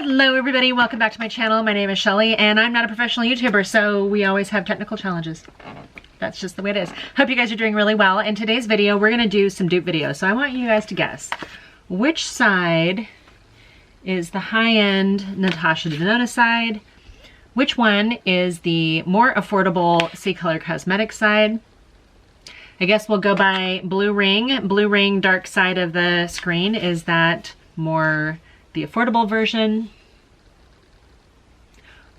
Hello everybody, welcome back to my channel. My name is Shelly and I'm not a professional YouTuber, so we always have technical challenges. That's just the way it is. Hope you guys are doing really well. In today's video, we're gonna do some dupe videos. So I want you guys to guess which side is the high-end Natasha Denona side, which one is the more affordable CColor Cosmetics side. I guess we'll go by blue ring. Blue ring, dark side of the screen. Is that more the affordable version,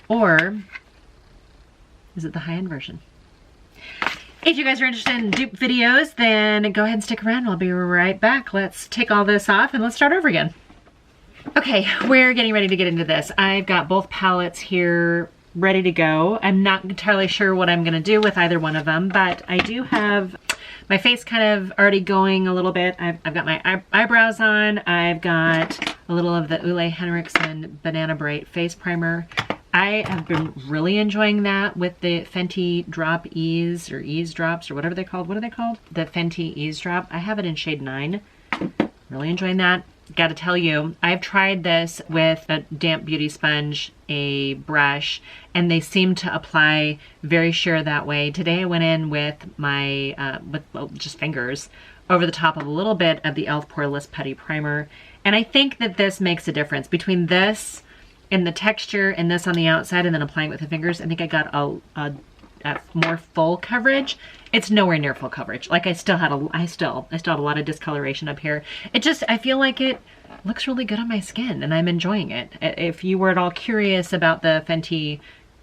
or is it the high-end version? If you guys are interested in dupe videos, then go ahead and stick around. I'll be right back. Let's take all this off and let's start over again. Okay, we're getting ready to get into this. I've got both palettes here ready to go. I'm not entirely sure what I'm gonna do with either one of them, but I do have my face kind of already going a little bit. I've got my eyebrows on. I've got a little of the Ole Henriksen Banana Bright face primer. I have been really enjoying that with the Fenty Drop Ease or Ease Drops or whatever they're called. What are they called? The Fenty Ease Drop. I have it in shade 9. Really enjoying that. Gotta tell you, I've tried this with a damp beauty sponge, a brush, and they seem to apply very sure that way. Today I went in with my, just fingers, over the top of a little bit of the e.l.f. Poreless Putty Primer. And I think that this makes a difference between this and the texture and this on the outside and then applying it with the fingers. I think I got a more full coverage. It's nowhere near full coverage. Like I still had a lot of discoloration up here. It just, I feel like it looks really good on my skin and I'm enjoying it. If you were at all curious about the Fenty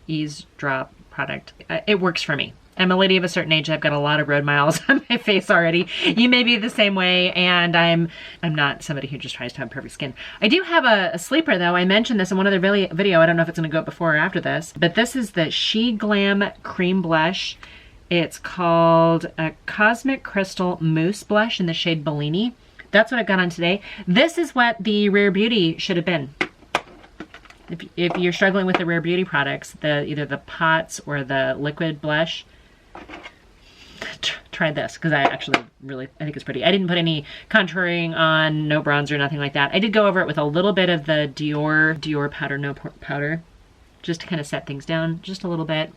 Ease Drop product, it works for me. I'm a lady of a certain age. I've got a lot of road miles on my face already. You may be the same way, and I'm not somebody who just tries to have perfect skin. I do have a sleeper though. I mentioned this in one other video. I don't know if it's gonna go up before or after this, but this is the She Glam Cream Blush. It's called a Cosmic Crystal Mousse Blush in the shade Bellini. That's what I've got on today. This is what the Rare Beauty should have been. If you're struggling with the Rare Beauty products, either the pots or the liquid blush, try this, because I actually I think it's pretty. I didn't put any contouring on, no bronzer, nothing like that. I did go over it with a little bit of the Dior powder, no powder, just to kind of set things down just a little bit.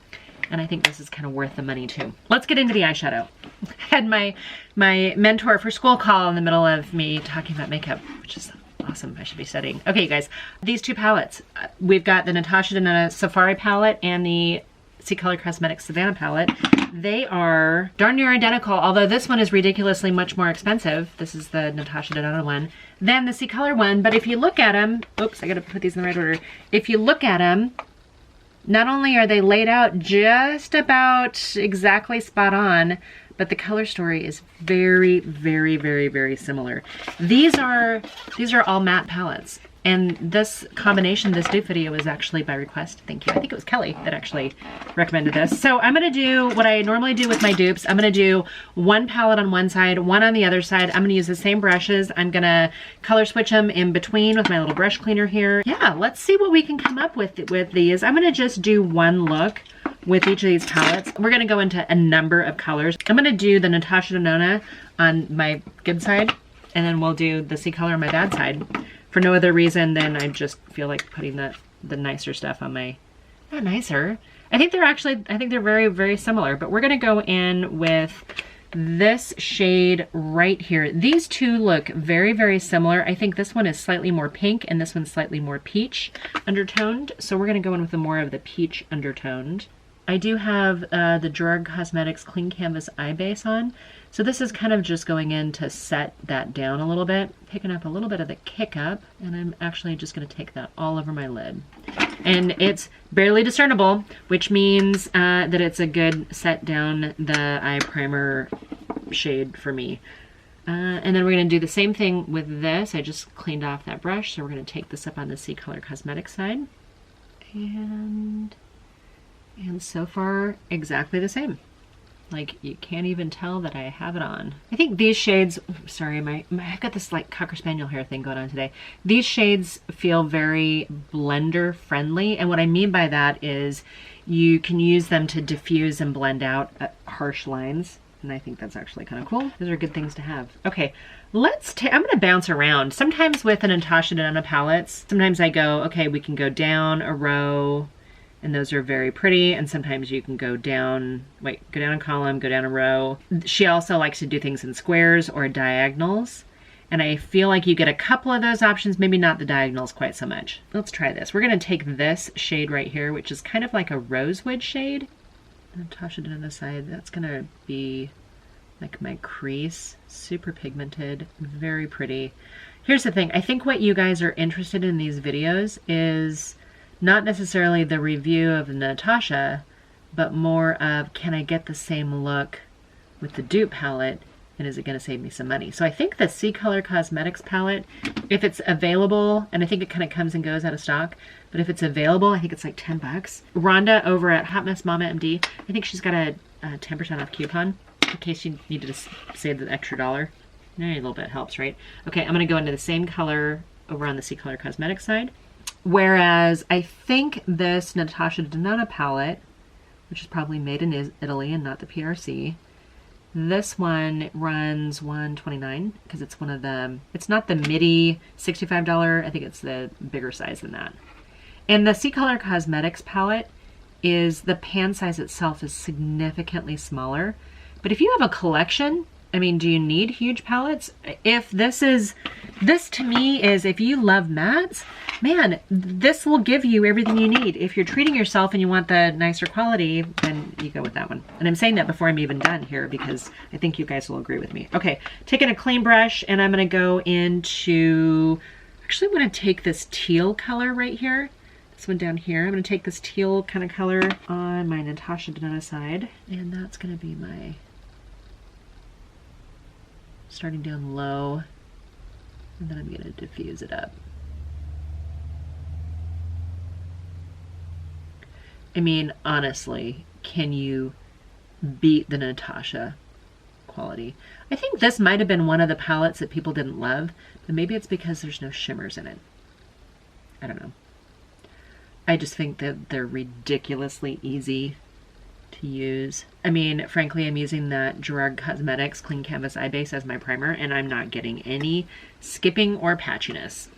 And I think this is kind of worth the money too. Let's get into the eyeshadow. I had my mentor for school call in the middle of me talking about makeup, which is awesome. I should be studying. Okay, you guys, these two palettes. We've got the Natasha Denona Safari palette and the CColor Cosmetics Savana palette. They are darn near identical, although this one is ridiculously much more expensive. This is the Natasha Denona one than the CColor one. But if you look at them, oops, I gotta put these in the right order. If you look at them, not only are they laid out just about exactly spot on, but the color story is very, very, very, very similar. These are all matte palettes. And this combination, this dupe video, is actually by request. Thank you. I think it was Kelly that actually recommended this. So I'm gonna do what I normally do with my dupes. I'm gonna do one palette on one side, one on the other side. I'm gonna use the same brushes. I'm gonna color switch them in between with my little brush cleaner here. Yeah, let's see what we can come up with these. I'm gonna just do one look with each of these palettes. We're gonna go into a number of colors. I'm gonna do the Natasha Denona on my good side, and then we'll do the CColor on my bad side. For no other reason than I just feel like putting the nicer stuff on my, not nicer. I think they're very, very similar, but we're gonna go in with this shade right here. These two look very, very similar. I think this one is slightly more pink and this one's slightly more peach undertoned. So we're gonna go in with more of the peach undertoned. I do have the Gerard Cosmetics Clean Canvas Eye Base on. So this is kind of just going in to set that down a little bit, picking up a little bit of the kick up, and I'm actually just gonna take that all over my lid. And it's barely discernible, which means that it's a good set down the eye primer shade for me. And then we're gonna do the same thing with this. I just cleaned off that brush, so we're gonna take this up on the CColor Cosmetics side. And so far, exactly the same. Like, you can't even tell that I have it on. I think these shades, sorry, I've got this like Cocker Spaniel hair thing going on today. These shades feel very blender friendly. And what I mean by that is you can use them to diffuse and blend out harsh lines. And I think that's actually kind of cool. Those are good things to have. Okay, I'm gonna bounce around. Sometimes with the Natasha Denona palettes, sometimes I go, okay, we can go down a row, and those are very pretty. And sometimes you can go down a column, go down a row. She also likes to do things in squares or diagonals. And I feel like you get a couple of those options, maybe not the diagonals quite so much. Let's try this. We're gonna take this shade right here, which is kind of like a rosewood shade. Natasha Denona side, that's gonna be like my crease. Super pigmented, very pretty. Here's the thing, I think what you guys are interested in these videos is not necessarily the review of Natasha, but more of, can I get the same look with the dupe palette, and is it gonna save me some money? So I think the CColor Cosmetics palette, if it's available, and I think it kind of comes and goes out of stock, but if it's available, I think it's like 10 bucks. Rhonda over at Hot Mess Mama MD, I think she's got a 10% off coupon in case you needed to save the extra dollar. A little bit helps, right? Okay, I'm gonna go into the same color over on the CColor Cosmetics side. Whereas I think this Natasha Denona palette, which is probably made in Italy and not the PRC, this one runs $129 because it's one of the, it's not the midi $65, I think it's the bigger size than that. And the CColor Cosmetics palette is, the pan size itself is significantly smaller. But if you have a collection, I mean, do you need huge palettes? If this to me is, if you love mattes, man, this will give you everything you need. If you're treating yourself and you want the nicer quality, then you go with that one. And I'm saying that before I'm even done here because I think you guys will agree with me. Okay, taking a clean brush, and I'm gonna go into, actually I'm gonna take this teal color right here. This one down here. I'm gonna take this teal kind of color on my Natasha Denona side, and that's gonna be my, starting down low, and then I'm gonna diffuse it up. I mean, honestly, can you beat the Natasha quality? I think this might have been one of the palettes that people didn't love, but maybe it's because there's no shimmers in it. I don't know. I just think that they're ridiculously easy to use. I mean, frankly, I'm using that Gerard Cosmetics Clean Canvas Eye Base as my primer, and I'm not getting any skipping or patchiness.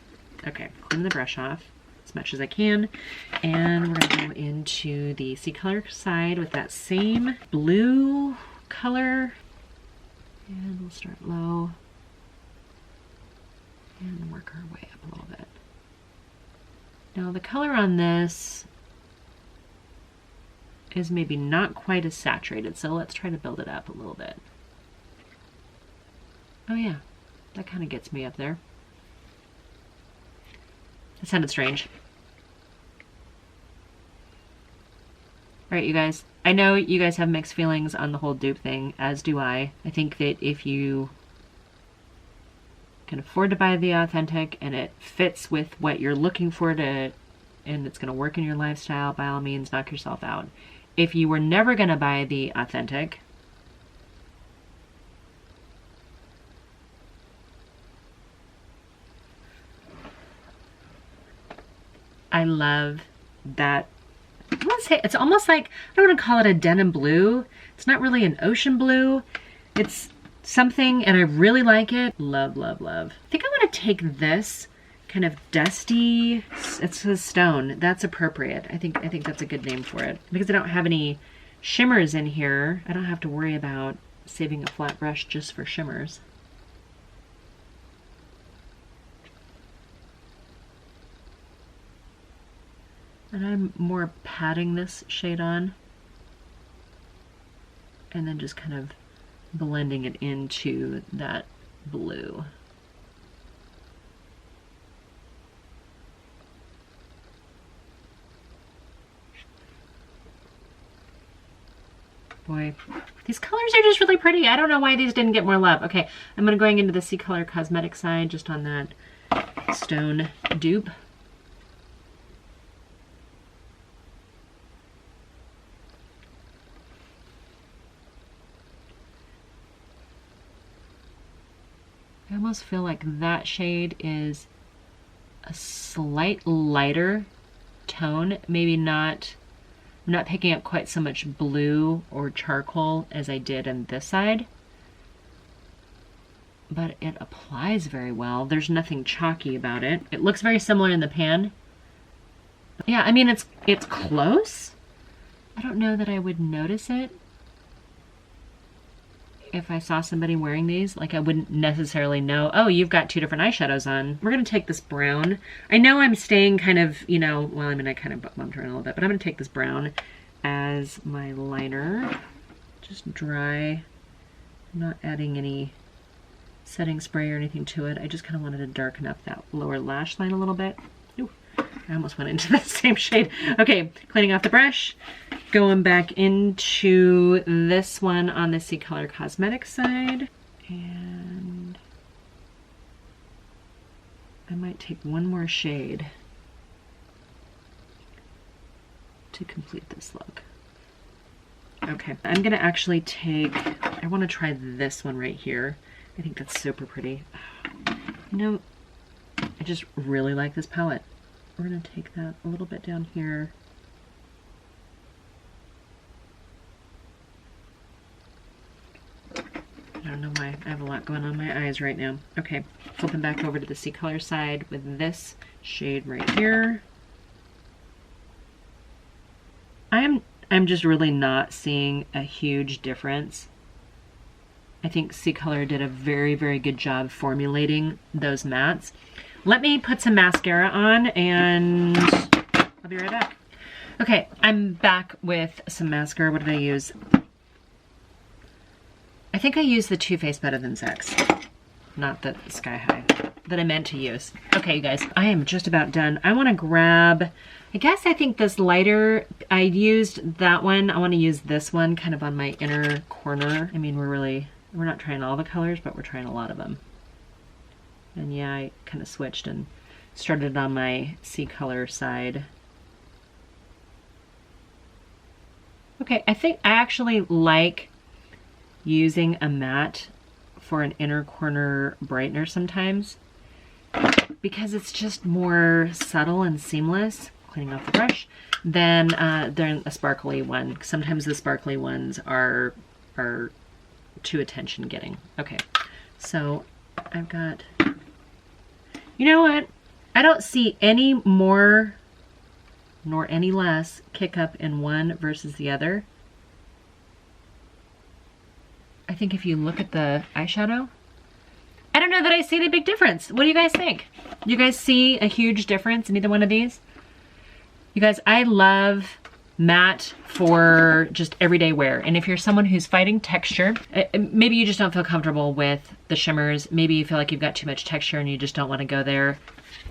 Okay, clean the brush off as much as I can, and we're gonna go into the CColor side with that same blue color, and we'll start low and work our way up a little bit. Now the color on this is maybe not quite as saturated, so let's try to build it up a little bit. Oh yeah, that kind of gets me up there. That sounded strange. All right, you guys, I know you guys have mixed feelings on the whole dupe thing, as do I. I think that if you can afford to buy the authentic and it fits with what you're looking for to, and it's gonna work in your lifestyle, by all means, knock yourself out. If you were never gonna buy the authentic, I love that. I want to say it's almost like, I don't want to call it a denim blue. It's not really an ocean blue. It's something, and I really like it. Love, love, love. I think I want to take this kind of dusty, it's a stone. That's appropriate. I think that's a good name for it. Because I don't have any shimmers in here, I don't have to worry about saving a flat brush just for shimmers. And I'm more patting this shade on and then just kind of blending it into that blue. Boy, these colors are just really pretty. I don't know why these didn't get more love. Okay, I'm going into the CColor Cosmetic side just on that stone dupe. I almost feel like that shade is a slight lighter tone, maybe not I'm not picking up quite so much blue or charcoal as I did on this side. But it applies very well. There's nothing chalky about it. It looks very similar in the pan. Yeah, I mean, it's close. I don't know that I would notice it if I saw somebody wearing these. Like, I wouldn't necessarily know, oh, you've got two different eyeshadows on. We're gonna take this brown. I know I'm staying kind of, you know, well, I mean, I kind of bumped around a little bit, but I'm gonna take this brown as my liner. Just dry. I'm not adding any setting spray or anything to it. I just kind of wanted to darken up that lower lash line a little bit. Ooh, I almost went into the same shade. Okay, cleaning off the brush, going back into this one on the CColor Cosmetics side. And I might take one more shade to complete this look. Okay, I'm gonna actually take, I wanna try this one right here. I think that's super pretty. You know, I just really like this palette. We're gonna take that a little bit down here. I don't know why, I have a lot going on my eyes right now. Okay, flipping back over to the CColor side with this shade right here. I'm just really not seeing a huge difference. I think CColor did a very, very good job formulating those mattes. Let me put some mascara on and I'll be right back. Okay, I'm back with some mascara. What did I use? I think I used the Too Faced Better Than Sex, not the Sky High that I meant to use. Okay, you guys, I am just about done. I want to grab, I think this lighter, I used that one. I want to use this one kind of on my inner corner. I mean, we're not trying all the colors, but we're trying a lot of them. And yeah, I kind of switched and started on my CColor side. Okay, I think I actually like using a matte for an inner corner brightener sometimes because it's just more subtle and seamless, cleaning off the brush, than a sparkly one. Sometimes the sparkly ones are too attention getting. Okay, so I've got, you know what? I don't see any more nor any less kick up in one versus the other. I think if you look at the eyeshadow, I don't know that I see any big difference. What do you guys think? You guys see a huge difference in either one of these? You guys, I love matte for just everyday wear. And if you're someone who's fighting texture, maybe you just don't feel comfortable with the shimmers. Maybe you feel like you've got too much texture and you just don't want to go there.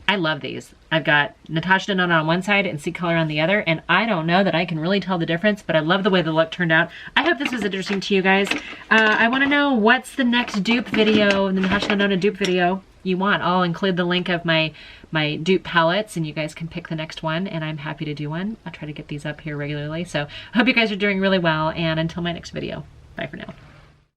I love these. I've got Natasha Denona on one side and CColor on the other, and I don't know that I can really tell the difference, but I love the way the look turned out. I hope this was interesting to you guys. I want to know what's the next dupe video, the Natasha Denona dupe video you want. I'll include the link of my dupe palettes, and you guys can pick the next one, and I'm happy to do one. I'll try to get these up here regularly. So I hope you guys are doing really well, and until my next video, bye for now.